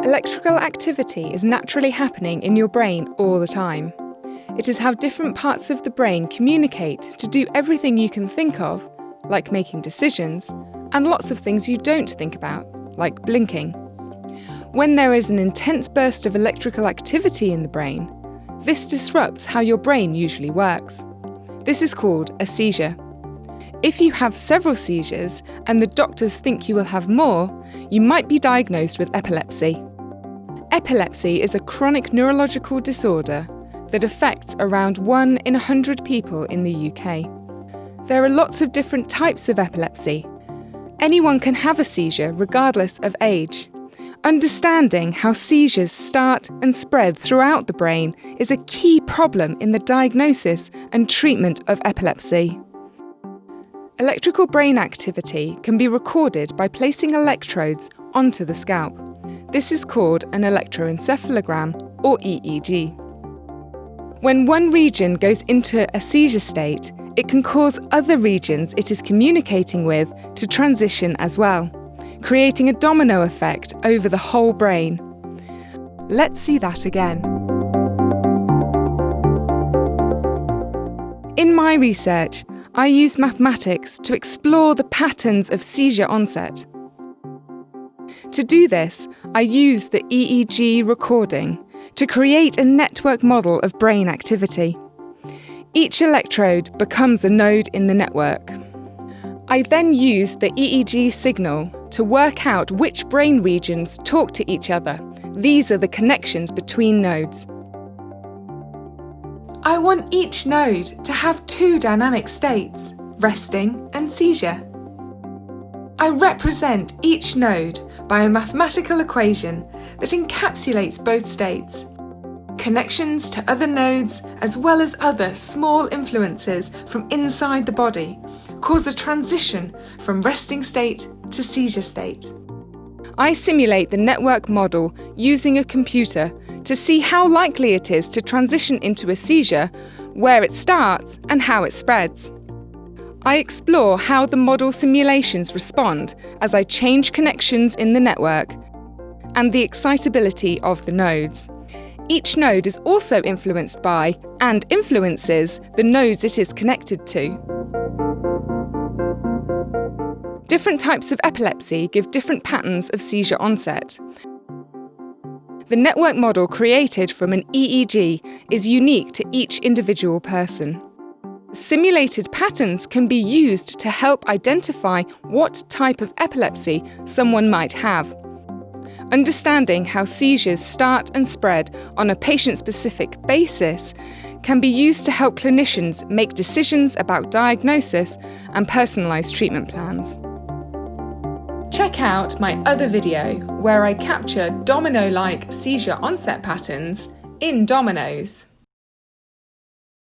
Electrical activity is naturally happening in your brain all the time. It is how different parts of the brain communicate to do everything you can think of, like making decisions, and lots of things you don't think about, like blinking. When there is an intense burst of electrical activity in the brain, this disrupts how your brain usually works. This is called a seizure. If you have several seizures and the doctors think you will have more, you might be diagnosed with epilepsy. Epilepsy is a chronic neurological disorder that affects around 1 in 100 people in the UK. There are lots of different types of epilepsy. Anyone can have a seizure regardless of age. Understanding how seizures start and spread throughout the brain is a key problem in the diagnosis and treatment of epilepsy. Electrical brain activity can be recorded by placing electrodes onto the scalp. This is called an electroencephalogram, or EEG. When one region goes into a seizure state, it can cause other regions it is communicating with to transition as well, creating a domino effect over the whole brain. Let's see that again. In my research, I used mathematics to explore the patterns of seizure onset. To do this, I used the EEG recording to create a network model of brain activity. Each electrode becomes a node in the network. I then used the EEG signal to work out which brain regions talk to each other. These are the connections between nodes. I want each node to have 2 dynamic states, resting and seizure. I represent each node by a mathematical equation that encapsulates both states. Connections to other nodes, as well as other small influences from inside the body, cause a transition from resting state to seizure state. I simulate the network model using a computer to see how likely it is to transition into a seizure, where it starts and how it spreads. I explore how the model simulations respond as I change connections in the network and the excitability of the nodes. Each node is also influenced by and influences the nodes it is connected to. Different types of epilepsy give different patterns of seizure onset. The network model created from an EEG is unique to each individual person. Simulated patterns can be used to help identify what type of epilepsy someone might have. Understanding how seizures start and spread on a patient-specific basis can be used to help clinicians make decisions about diagnosis and personalised treatment plans. Check out my other video where I capture domino-like seizure onset patterns in dominoes.